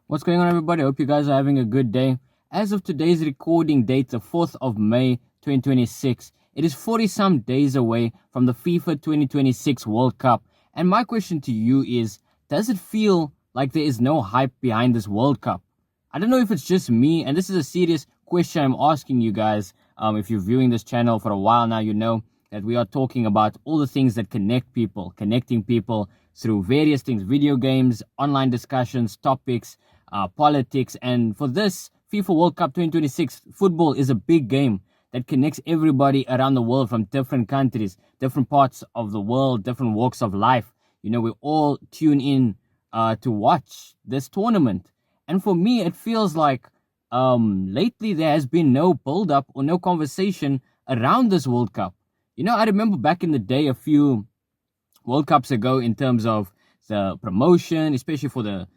What's going on, everybody? I hope you guys are having a good day. As of today's recording date, the 4th of May 2026, it is 40 some days away from the FIFA 2026 World Cup. And my question to you is, does it feel like there is no hype behind this World Cup? I don't know if it's just me, and this is a serious question I'm asking you guys. If you're viewing this channel for a while now, you know that we are talking about all the things that connect people, connecting people through various things, video games, online discussions, topics, politics. And for this FIFA World Cup 2026, football is a big game that connects everybody around the world from different countries, different parts of the world, different walks of life. You know, we all tune in to watch this tournament. And for me, it feels like lately there has been no build up or no conversation around this World Cup. You know, I remember back in the day, a few World Cups ago, in terms of the promotion, especially for the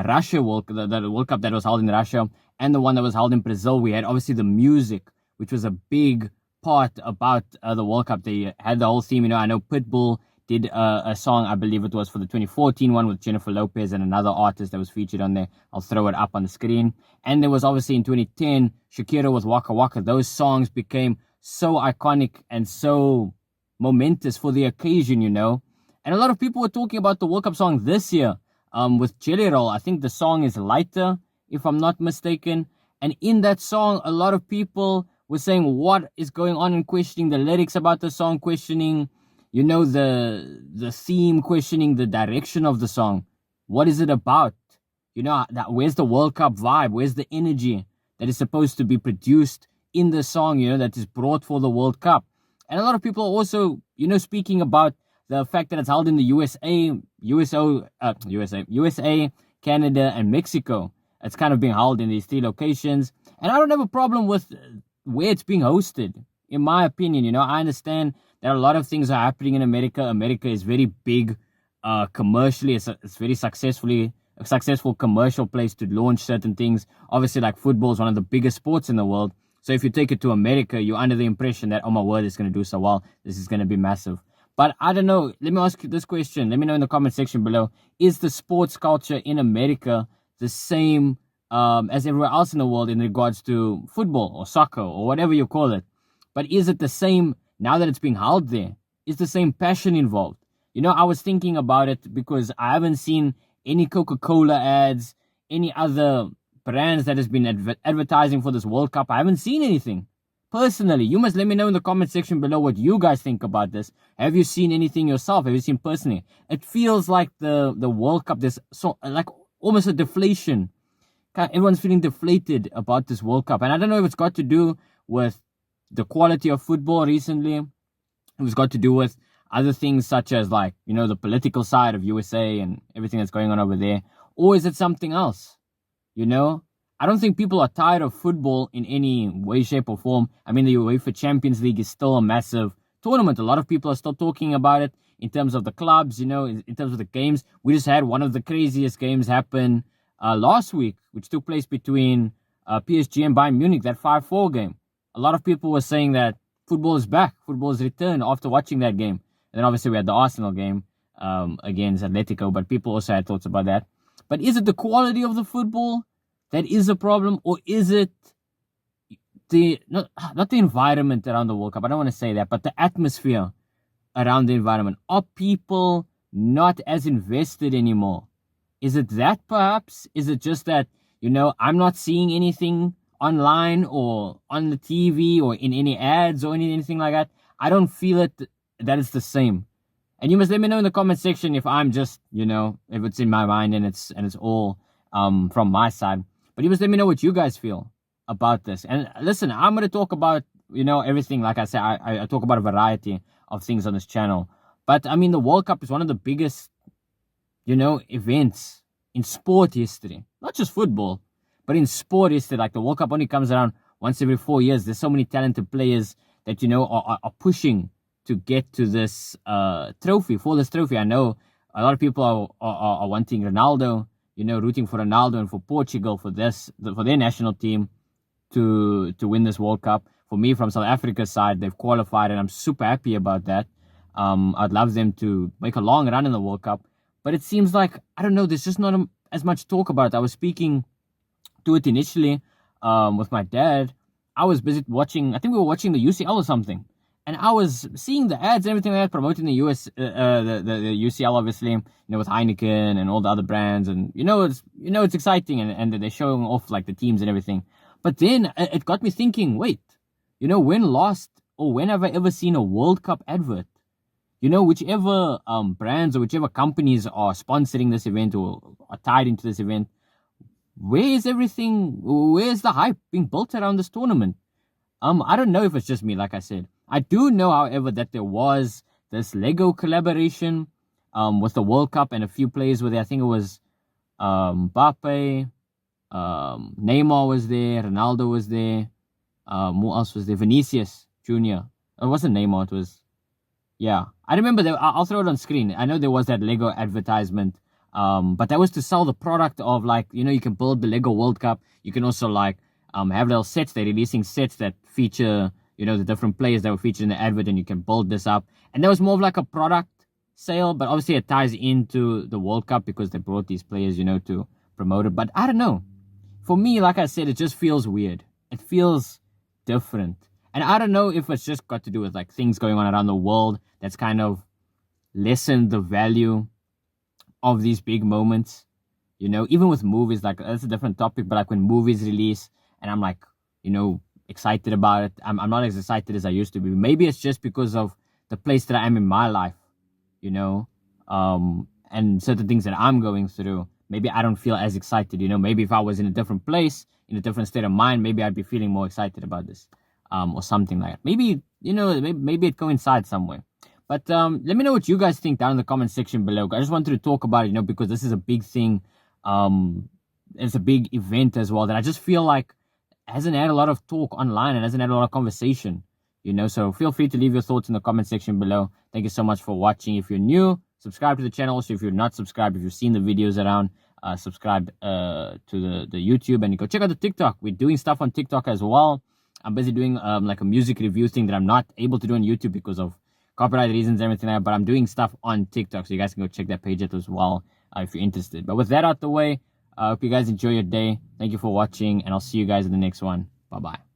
Russia the World Cup that was held in Russia and the one that was held in Brazil. We had obviously the music, which was a big part about the World Cup. They had the whole theme. You know, I know Pitbull did a song, I believe it was for the 2014 one with Jennifer Lopez and another artist that was featured on there. I'll throw it up on the screen. And there was obviously in 2010, Shakira with Waka Waka. Those songs became so iconic and so momentous for the occasion, you know. And a lot of people were talking about the World Cup song this year with Jelly Roll. I think the song is Lighter, if I'm not mistaken. And in that song, a lot of people were saying what is going on and questioning the lyrics about the song, questioning, you know, the theme, questioning the direction of the song. What is it about? You know, where's the World Cup vibe? Where's the energy that is supposed to be produced in the song, you know, that is brought for the World Cup? And a lot of people are also, you know, speaking about the fact that it's held in the USA, Canada, and Mexico. It's kind of being held in these three locations. And I don't have a problem with where it's being hosted, in my opinion. You know, I understand that a lot of things are happening in America. America is very big commercially. It's very a successful commercial place to launch certain things. Obviously, like football is one of the biggest sports in the world. So if you take it to America, you're under the impression that, oh my word, it's going to do so well. This is going to be massive. But I don't know. Let me ask you this question. Let me know in the comment section below. Is the sports culture in America the same as everywhere else in the world in regards to football or soccer or whatever you call it? But is it the same now that it's being held there? Is the same passion involved? You know, I was thinking about it because I haven't seen any Coca-Cola ads, any other brands that has been advertising for this World Cup. I haven't seen anything. Personally, you must let me know in the comment section below what you guys think about this. Have you seen anything yourself? Have you seen personally? It feels like the World Cup, there's so like almost a deflation. Everyone's feeling deflated about this World Cup. And I don't know if it's got to do with the quality of football recently. It's got to do with other things such as, like, you know, the political side of USA and everything that's going on over there. Or is it something else? You know? I don't think people are tired of football in any way, shape, or form. I mean, the UEFA Champions League is still a massive tournament. A lot of people are still talking about it in terms of the clubs, you know, in terms of the games. We just had one of the craziest games happen last week, which took place between PSG and Bayern Munich, that 5-4 game. A lot of people were saying that football is back, football is returned after watching that game. And then obviously we had the Arsenal game against Atletico, but people also had thoughts about that. But is it the quality of the football that is a problem, or is it not the environment around the World Cup? I don't want to say that, but the atmosphere around the environment. Are people not as invested anymore? Is it that perhaps? Is it just that, you know, I'm not seeing anything online or on the TV or in any ads or anything like that? I don't feel it that it's the same. And you must let me know in the comment section if I'm just, you know, if it's in my mind and it's all from my side. But you must let me know what you guys feel about this. And listen, I'm going to talk about, you know, everything. Like I said, I talk about a variety of things on this channel. But, I mean, the World Cup is one of the biggest, you know, events in sport history. Not just football, but in sport history. Like, the World Cup only comes around once every 4 years. There's so many talented players that, you know, are pushing to get to this trophy, for this trophy. I know a lot of people are wanting Ronaldo, you know, rooting for Ronaldo and for Portugal, for their national team to win this World Cup. For me, from South Africa's side, they've qualified, and I'm super happy about that. I'd love them to make a long run in the World Cup. But it seems like, I don't know, there's just not as much talk about it. I was speaking to it initially with my dad. I was busy watching, I think we were watching the UCL or something. And I was seeing the ads and everything like that promoting the the UCL, obviously, with Heineken and all the other brands, and it's exciting, and they're showing off like the teams and everything. But then it got me thinking, wait, when have I ever seen a World Cup advert? Whichever brands or whichever companies are sponsoring this event or are tied into this event, where is everything? Where's the hype being built around this tournament? I don't know if it's just me, like I said. I do know, however, that there was this Lego collaboration with the World Cup, and a few players were there. I think it was Mbappe, Neymar was there, Ronaldo was there. Who else was there? Vinicius Jr. It wasn't Neymar, it was... Yeah, I remember that. I'll throw it on screen. I know there was that Lego advertisement, but that was to sell the product of, like, you can build the Lego World Cup. You can also, like, have little sets. They're releasing sets that feature, the different players that were featured in the advert, and you can build this up. And that was more of like a product sale, but obviously it ties into the World Cup because they brought these players, to promote it. But I don't know. For me, like I said, it just feels weird. It feels different. And I don't know if it's just got to do with, like, things going on around the world that's kind of lessened the value of these big moments. Even with movies, like, that's a different topic, but like when movies release and I'm like, excited about it, I'm not as excited as I used to be. Maybe it's just because of the place that I am in my life, and certain things that I'm going through. Maybe I don't feel as excited, maybe if I was in a different place, in a different state of mind, maybe I'd be feeling more excited about this, or something like that. Maybe, maybe it coincides somewhere. But let me know what you guys think down in the comment section below. I just wanted to talk about it, because this is a big thing. It's a big event as well that I just feel like hasn't had a lot of talk online and hasn't had a lot of conversation, So feel free to leave your thoughts in the comment section below. Thank you so much for watching. If you're new, subscribe to the channel. So if you're not subscribed, if you've seen the videos around, subscribe to the YouTube, and you go check out the TikTok. We're doing stuff on TikTok as well. I'm busy doing like a music review thing that I'm not able to do on YouTube because of copyright reasons and everything like that, but I'm doing stuff on TikTok, so you guys can go check that page out as well if you're interested. But with that out the way, I hope you guys enjoy your day. Thank you for watching, and I'll see you guys in the next one. Bye-bye.